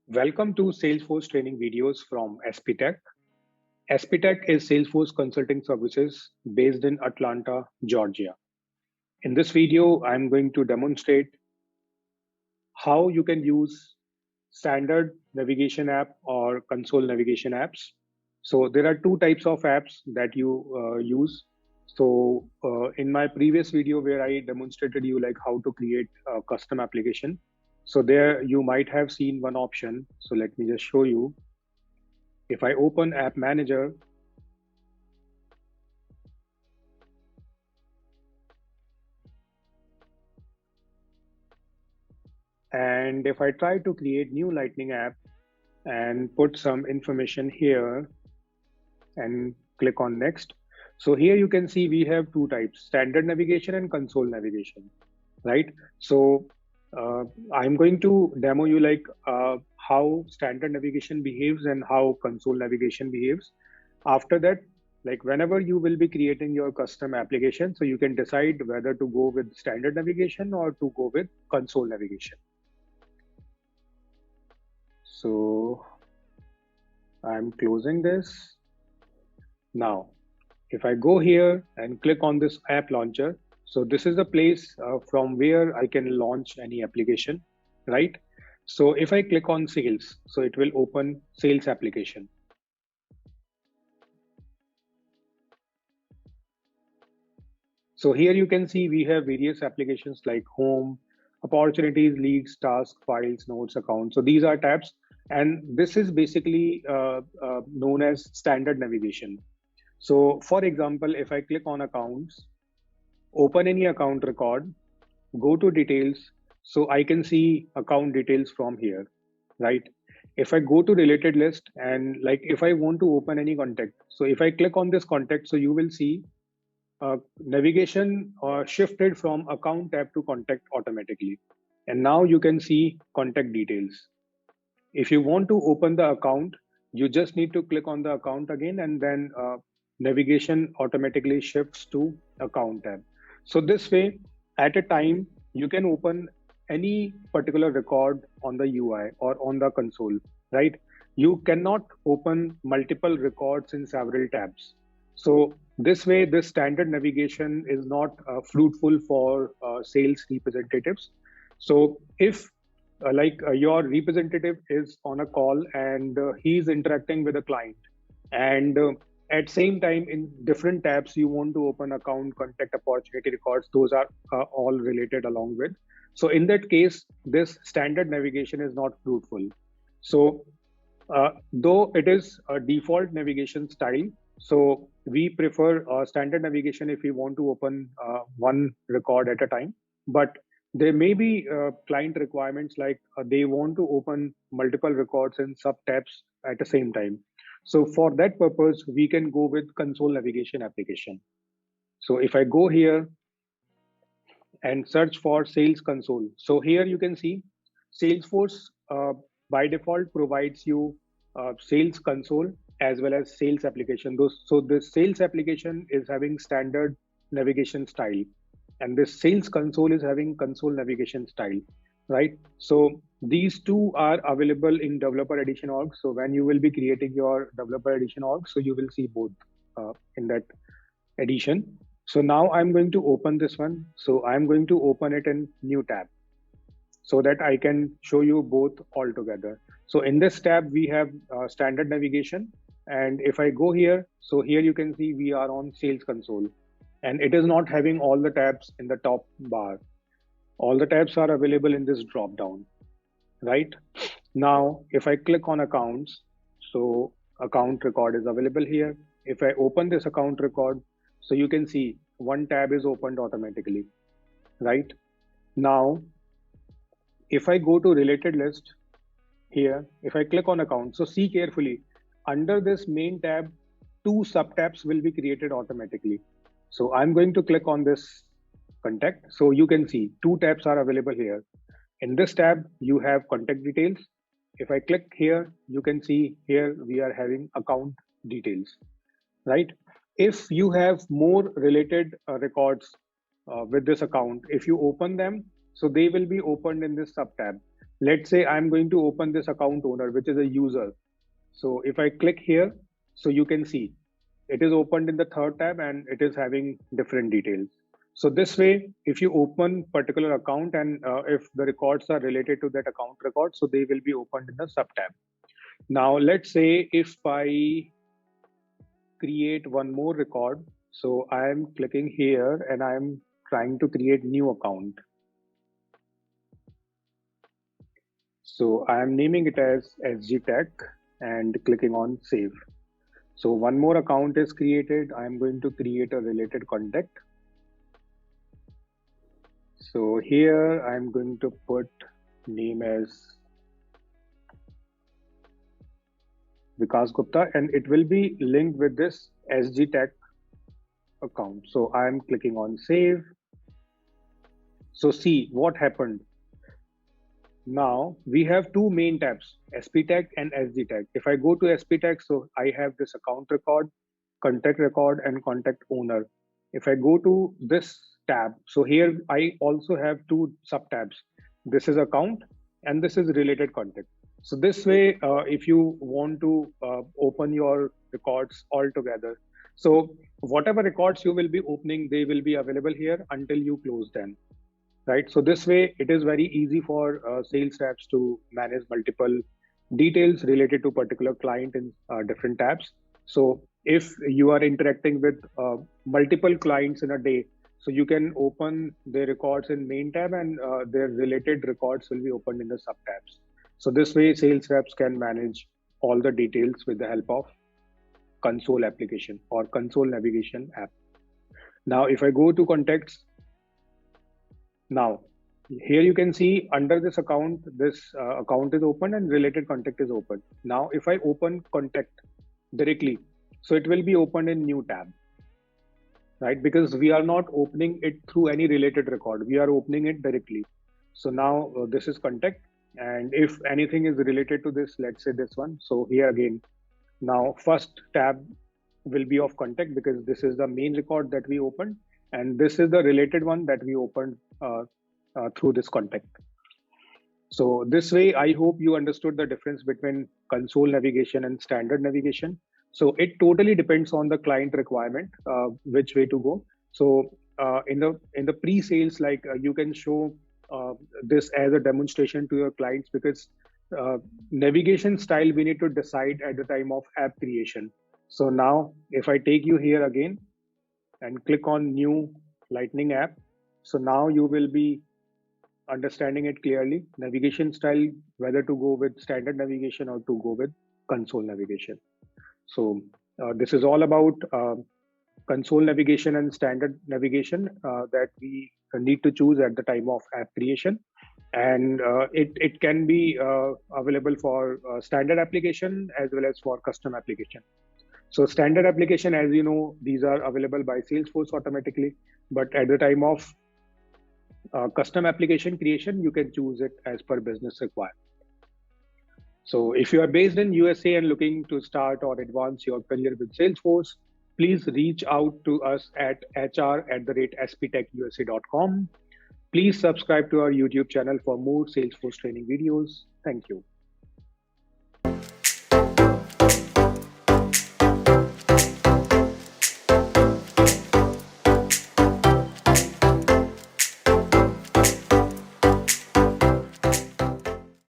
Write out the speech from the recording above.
Welcome to Salesforce training videos from SPTech. SPTech is Salesforce consulting services based in Atlanta, Georgia. In this video, I'm going to demonstrate how you can use standard navigation app or console navigation apps. So there are two types of apps that you use. So in my previous video where I demonstrated you like how to create a custom application, so there you might have seen one option. So let me just show you. If I open App Manager, and if I try to create new Lightning app and put some information here and click on next. So here you can see we have two types, standard navigation and console navigation, right? So I'm going to demo you like how standard navigation behaves and how console navigation behaves. After that, like whenever you will be creating your custom application, so you can decide whether to go with standard navigation or to go with console navigation. So I'm closing this. Now, if I go here and click on this app launcher, so this is the place from where I can launch any application, right? So if I click on sales, so it will open sales application. So here you can see we have various applications like home, opportunities, leads, tasks, files, notes, accounts. So these are tabs, and this is basically known as standard navigation. So for example, if I click on accounts, open any account record, go to details, so I can see account details from here, right? If I go to related list and like if I want to open any contact, so if I click on this contact, so you will see navigation shifted from account tab to contact automatically. And now you can see contact details. If you want to open the account, you just need to click on the account again, and then navigation automatically shifts to account tab. So this way, at a time, you can open any particular record on the UI or on the console, right? You cannot open multiple records in several tabs. So this way, this standard navigation is not fruitful for sales representatives. So if your representative is on a call and he's interacting with a client, and at same time in different tabs you want to open account, contact, opportunity, records, those are all related along with. So in that case, this standard navigation is not fruitful. So though it is a default navigation style, so we prefer standard navigation if we want to open one record at a time. But there may be client requirements like they want to open multiple records in sub tabs at the same time. So for that purpose, we can go with console navigation application. So if I go here and search for sales console, so here you can see Salesforce by default provides you sales console as well as sales application. So this sales application is having standard navigation style, and this sales console is having console navigation style, right? So these two are available in developer edition org. So when you will be creating your developer edition org, so you will see both in that edition. So now I'm going to open this one. So I'm going to open it in new tab so that I can show you both all together. So in this tab, we have standard navigation. And if I go here, so here you can see we are on sales console, and it is not having all the tabs in the top bar. All the tabs are available in this drop down, right? Now, if I click on accounts, so account record is available here. If I open this account record, so you can see one tab is opened automatically, right? Now, if I go to related list here, if I click on account, so see carefully, under this main tab, two sub tabs will be created automatically. So I'm going to click on this contact. So you can see two tabs are available here. In this tab, you have contact details. If I click here, you can see here we are having account details, right? If you have more related records with this account, if you open them, so they will be opened in this sub tab. Let's say I'm going to open this account owner, which is a user. So if I click here, so you can see it is opened in the third tab and it is having different details. So this way, if you open particular account and if the records are related to that account record, so they will be opened in the sub tab. Now let's say if I create one more record, so I am clicking here and I am trying to create new account. So I am naming it as SG Tech and clicking on save. So one more account is created. I am going to create a related contact. So here I am going to put name as Vikas Gupta and it will be linked with this SG Tech account. So I am clicking on save. So see what happened. Now we have two main tabs, SP tag and SD tag. If I go to SP tag, so I have this account record, contact record, and contact owner. If I go to this tab, so here I also have two sub tabs. This is account and this is related contact. So this way, if you want to open your records all together, so whatever records you will be opening, they will be available here until you close them. Right. So this way, it is very easy for sales reps to manage multiple details related to particular client in different tabs. So if you are interacting with multiple clients in a day, so you can open their records in main tab and their related records will be opened in the sub tabs. So this way, sales reps can manage all the details with the help of console application or console navigation app. Now, if I go to contacts, now, here you can see under this account, this account is open and related contact is open. Now, if I open contact directly, so it will be opened in new tab, right? Because we are not opening it through any related record. We are opening it directly. So now this is contact. And if anything is related to this, let's say this one. So here again, now first tab will be of contact because this is the main record that we opened. And this is the related one that we opened through this contact. So this way, I hope you understood the difference between console navigation and standard navigation. So it totally depends on the client requirement, which way to go. So in the pre-sales, like you can show this as a demonstration to your clients because navigation style we need to decide at the time of app creation. So now if I take you here again, and click on new Lightning app. So now you will be understanding it clearly, navigation style, whether to go with standard navigation or to go with console navigation. So this is all about console navigation and standard navigation that we need to choose at the time of app creation. And it can be available for standard application as well as for custom application. So standard application, as you know, these are available by Salesforce automatically, but at the time of custom application creation, you can choose it as per business requirement. So if you are based in USA and looking to start or advance your career with Salesforce, please reach out to us at hr@sptechusa.com. Please subscribe to our YouTube channel for more Salesforce training videos. Thank you.